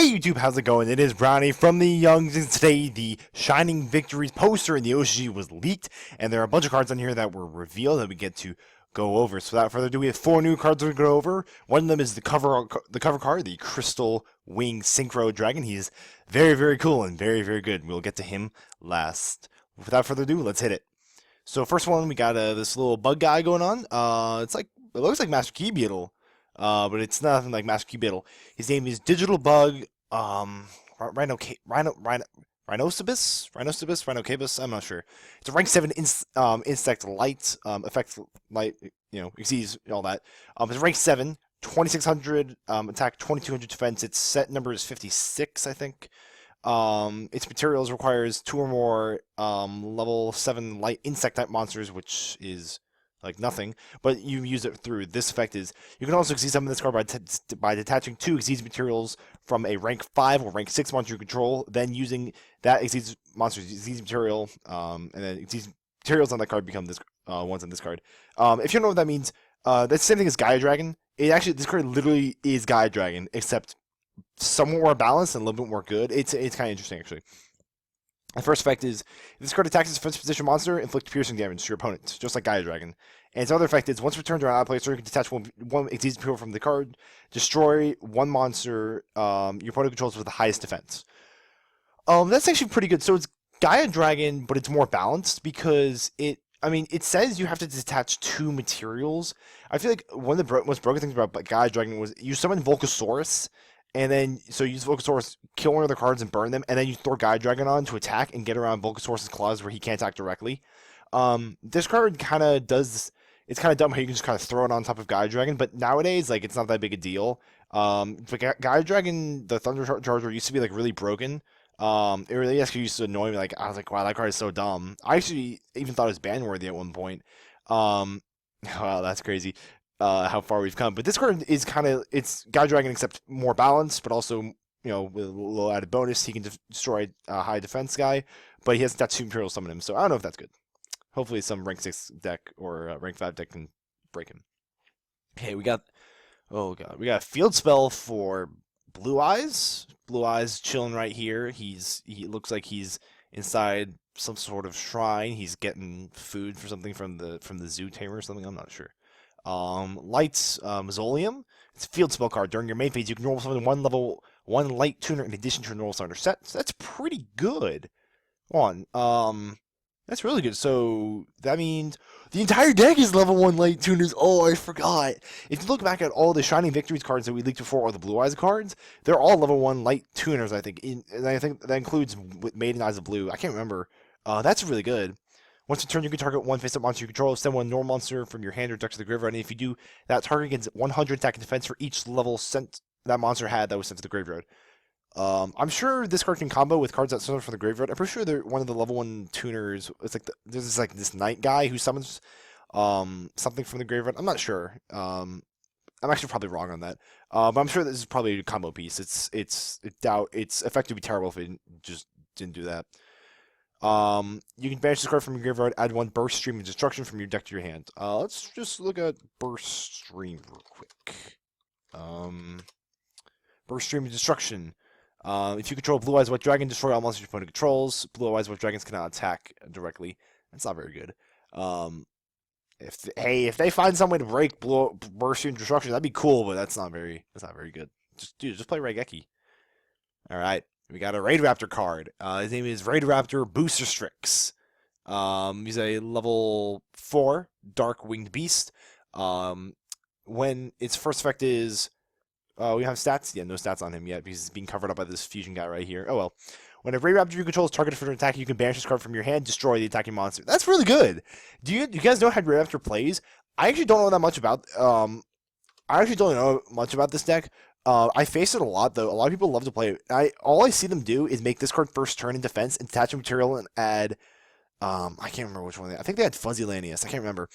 Hey YouTube, how's it going? It is Brownie from the Youngs, and today the Shining Victories poster in the OCG was leaked, and there are a bunch of cards on here that were revealed that we get to go over. So without further ado, we have 4 new cards to go over. One of them is the cover card, the Crystal Wing Synchro Dragon. He's very, very cool and very, very good. We'll get to him last. Without further ado, let's hit it. So first one, we got this little bug guy going on. It looks like Master Key Beetle. But it's nothing like Master Key Beetle. His name is Digital Bug, Rhinocabus, I'm not sure. It's a rank 7 insect light, effect light, exceeds all that. It's rank 7, 2600 attack, 2200 defense. Its set number is 56, I think. Its materials requires 2 or more level 7 light insect type monsters, which is like nothing, but you use it through this effect is you can also exceed some of this card by detaching 2 exceeds materials from a rank 5 or rank 6 monster you control, then using that exceeds monster's exceeds material, and then exceeds materials on that card become this ones on this card. If you don't know what that means, that's the same thing as Gaia Dragon. This card literally is Gaia Dragon, except somewhat more balanced and a little bit more good. It's kind of interesting actually. The first effect is, if this card attacks its defense position monster, inflict piercing damage to your opponent, just like Gaia Dragon. And its other effect is, once returned to an ally player, you can detach one exceeds material from the card, destroy one monster your opponent controls with the highest defense. That's actually pretty good. So it's Gaia Dragon, but it's more balanced because it says you have to detach 2 materials. I feel like one of the most broken things about Gaia Dragon was you summon Volcasaurus, and then, so you use Volcasaurus, kill one of the cards and burn them, and then you throw Gaia Dragon on to attack and get around Volcasaurus' claws where he can't attack directly. This card kind of does, it's kind of dumb how you can just kind of throw it on top of Gaia Dragon, but nowadays, like, it's not that big a deal. But Gaia Dragon, the Thunder Charger, used to be, like, really broken. It really actually used to annoy me. Like, I was like, wow, that card is so dumb. I actually even thought it was ban-worthy at one point. Wow, that's crazy. How far we've come, but this card is it's Gaia Dragon except more balanced, but also with a little added bonus. He can destroy a high defense guy, but he has that 2 materials summon him, so I don't know if that's good. Hopefully some rank 6 deck or rank 5 deck can break him. Okay, we got a field spell for BlueEyes. BlueEyes chilling right here. He looks like he's inside some sort of shrine. He's getting food for something from the zoo tamer or something. I'm not sure. Lights Mausoleum. It's a field spell card. During your main phase, you can normal summon 1 level 1 light tuner in addition to your normal summoner set. So that's pretty good. That's really good. So that means the entire deck is level 1 light tuners. Oh, I forgot. If you look back at all the Shining Victories cards that we leaked before, or the BlueEyes cards, they're all level 1 light tuners, I think. And I think that includes Maiden Eyes of Blue. I can't remember. That's really good. Once a turn, you can target 1 face-up monster you control, send 1 normal monster from your hand or deck to the graveyard, and if you do, that target gets 100 attack and defense for each level sent that monster had that was sent to the graveyard. I'm sure this card can combo with cards that summon from the graveyard. I'm pretty sure they're one of the level 1 tuners. It's like there's this knight guy who summons something from the graveyard. I'm not sure. I'm actually probably wrong on that. But I'm sure this is probably a combo piece. It's effectively terrible if it just didn't do that. You can banish this card from your graveyard, add 1 Burst Stream of Destruction from your deck to your hand. Let's just look at Burst Stream real quick. Burst Stream of Destruction. If you control Blue-Eyes White Dragon, destroy all monsters your opponent controls. Blue-Eyes White Dragons cannot attack directly. That's not very good. If they find some way to break Burst Stream of Destruction, that'd be cool, but that's not very good. Just play Raigeki. Alright. We got a Raid Raptor card. His name is Raid Raptor Booster Strix. He's a level 4 Dark Winged Beast. When its first effect is, we have stats. Yeah, no stats on him yet because he's being covered up by this fusion guy right here. Oh well. When a Raid Raptor you control is targeted for an attack, you can banish this card from your hand, destroy the attacking monster. That's really good. Do you guys know how Raid Raptor plays? I actually don't know that much about. I actually don't know much about this deck. I face it a lot, though. A lot of people love to play it. All I see them do is make this card first turn in defense, and detach a material, and add... I can't remember which one. I think they had Fuzzy Lanius. I can't remember.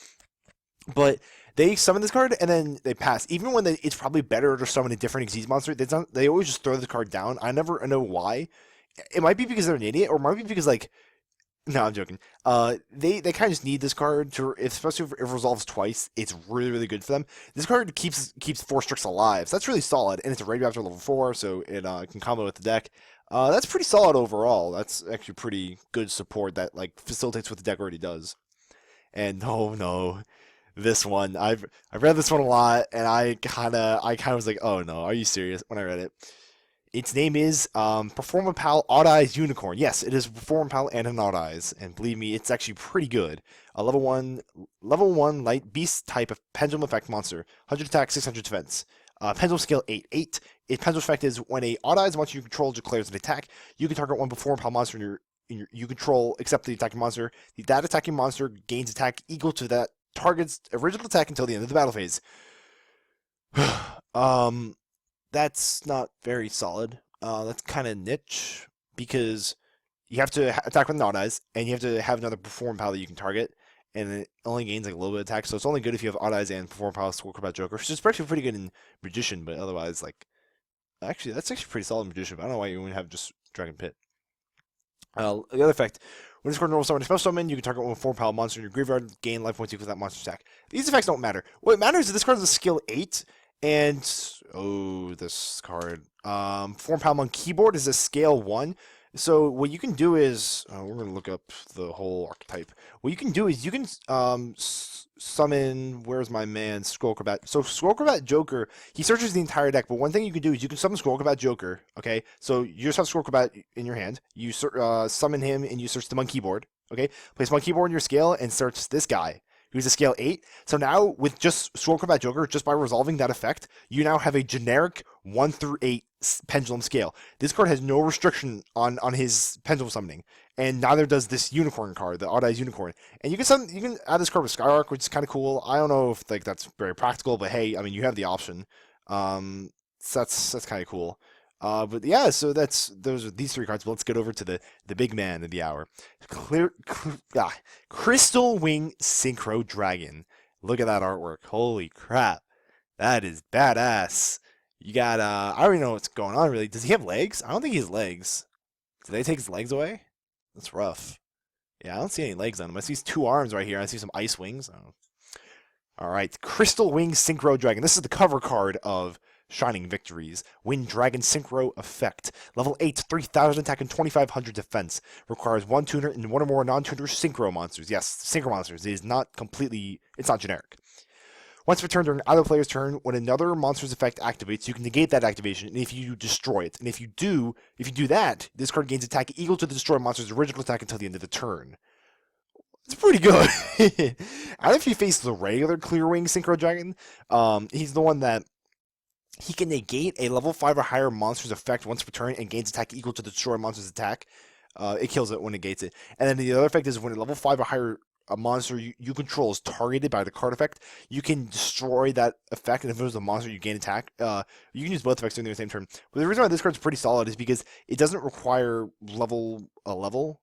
But they summon this card, and then they pass. Even when it's probably better to summon a different Xyz monster, they always just throw the card down. I never know why. It might be because they're an idiot, or it might be because, like... No, I'm joking. They kind of just need this card to, especially if it resolves twice. It's really really good for them. This card keeps 4 Strix alive, so that's really solid, and it's a Raptor level 4, so it can combo with the deck. That's pretty solid overall. That's actually pretty good support that like facilitates what the deck already does. And oh no, this one I've read this one a lot, and I kind of was like, oh no, are you serious? When I read it. Its name is Performapal Odd Eyes Unicorn. Yes, it is Performapal and an Odd Eyes, and believe me, it's actually pretty good. A level 1 light beast type of pendulum effect monster, 100 attack, 600 defense. Pendulum skill 8. Its pendulum effect is when a Odd Eyes monster you control declares an attack, you can target one Performapal monster you control except the attacking monster. That attacking monster gains attack equal to that target's original attack until the end of the battle phase. um, that's not very solid. That's kind of niche because you have to attack with Odd Eyes, and you have to have another Perform Power that you can target, and it only gains like a little bit of attack. So it's only good if you have Odd Eyes and Perform Power, Score Combat Joker, which is actually pretty good in Magician, but otherwise, like, actually, that's actually pretty solid in Magician. But I don't know why you wouldn't have just Dragon Pit. The other effect, when this card normal summon a special summon, you can target one with 4 power monster in your graveyard, gain life points equal to that monster's attack. These effects don't matter. What matters is this card is a skill 8, and this card, 4 power on keyboard is a scale 1. So what you can do is, we're gonna look up the whole archetype. What you can do is you can summon. Where's my man? Scroll Acrobat. So Scroll Acrobat Joker, he searches the entire deck. But one thing you can do is you can summon Scroll Acrobat Joker. Okay, so you just have Scroll Acrobat in your hand. You summon him and you search them on keyboard. Okay, place him on keyboard in your scale and search this guy, who's a scale 8. So now with just Scroll Acrobat Joker, just by resolving that effect, you now have a generic 1 through 8 pendulum scale. This card has no restriction on his pendulum summoning, and neither does this unicorn card, the Odd Eyes Unicorn. And you can add this card with Skyark, which is kind of cool. I don't know if like that's very practical, but hey, I mean you have the option. So that's kind of cool. But yeah, so those are these 3 cards. But let's get over to the big man of the hour, Crystal Wing Synchro Dragon. Look at that artwork. Holy crap, that is badass. You got I don't even know what's going on really. Does he have legs? I don't think he has legs. Did they take his legs away? That's rough. Yeah, I don't see any legs on him. I see 2 arms right here. I see some ice wings. All right, Crystal Wing Synchro Dragon. This is the cover card of Shining Victories. Wind Dragon Synchro Effect. Level 8, 3,000 attack and 2,500 defense. Requires 1 tuner and 1 or more non-tuner Synchro monsters. Yes, Synchro monsters. It is not completely, it's not generic. Once per turn during either player's turn, when another monster's effect activates, you can negate that activation if you destroy it. And if you do that, this card gains attack equal to the destroyed monster's original attack until the end of the turn. It's pretty good. And if you face the regular Clearwing Synchro Dragon, he's the one that he can negate a level 5 or higher monster's effect once per turn and gains attack equal to the destroyed monster's attack. It kills it when it negates it. And then the other effect is when a level 5 or higher a monster you control is targeted by the card effect, you can destroy that effect, and if it was a monster, you gain attack. You can use both effects during the same turn. But the reason why this card's pretty solid is because it doesn't require a level.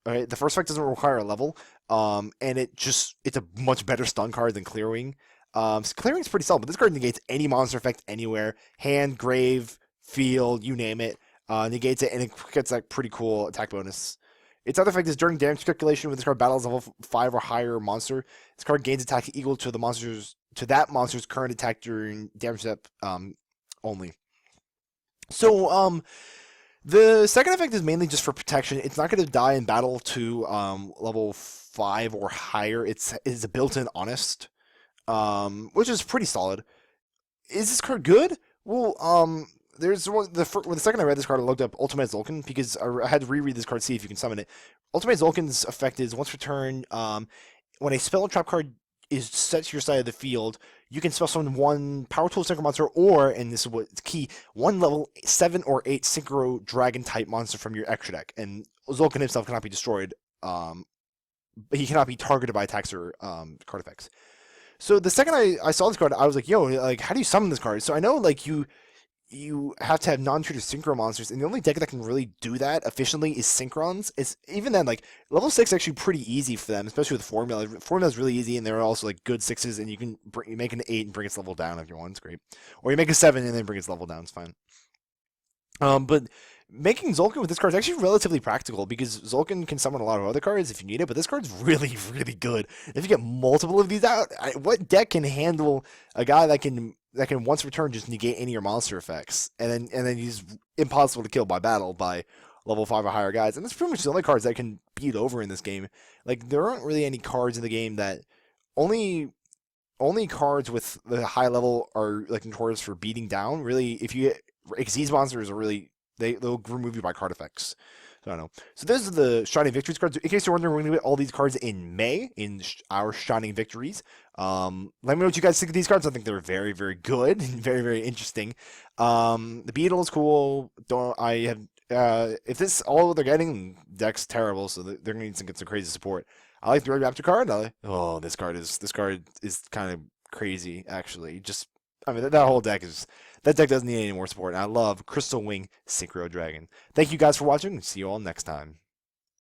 Right? The first effect doesn't require a level, and it's a much better stun card than Clearwing. So Clearwing's pretty solid, but this card negates any monster effect anywhere, hand, grave, field, you name it. Negates it, and it gets that pretty cool attack bonus. Its other effect is during damage calculation when this card battles level 5 or higher monster, this card gains attack equal to that monster's current attack during damage step only. So the second effect is mainly just for protection. It's not going to die in battle to level 5 or higher. It's a built-in honest, which is pretty solid. Is this card good? Well, there's when the second I read this card, I looked up Ultimate Zolkin because I had to reread this card to see if you can summon it. Ultimate Zolkin's effect is once per turn, when a spell or trap card is set to your side of the field, you can spell summon 1 Power Tool Synchro monster or, and this is what's key, 1 level 7 or 8 Synchro Dragon type monster from your extra deck. And Zolkin himself cannot be destroyed. He cannot be targeted by attacks or card effects. So the second I saw this card, I was like, yo, like, how do you summon this card? So I know, like, you have to have non-tutor Synchro monsters, and the only deck that can really do that efficiently is Synchrons. It's even then, like, level 6 is actually pretty easy for them, especially with Formula. Formula is really easy, and they're also, like, good 6s, and you make an 8 and bring its level down if you want. It's great. Or you make a 7 and then bring its level down. It's fine. But making Zolkin with this card is actually relatively practical because Zolkin can summon a lot of other cards if you need it, but this card's really, really good. If you get multiple of these out, what deck can handle a guy that can once return just negate any of your monster effects, and then he's impossible to kill by battle by level 5 or higher guys, and that's pretty much the only cards that can beat over in this game. Like there aren't really any cards in the game that only cards with the high level are like notorious for beating down. Really, if you get these monsters are really they'll remove you by card effects. So I don't know. So those are the Shining Victories cards. In case you're wondering, we're going to get all these cards in May in our Shining Victories. Let me know what you guys think of these cards. I think they're very, very good and very, very interesting. The Beetle is cool. If this all they're getting, deck's terrible, so they're going to get some crazy support. I like the Red Raptor card. This card is kind of crazy actually. That whole deck doesn't need any more support. And I love Crystal Wing Synchro Dragon. Thank you guys for watching. See you all next time.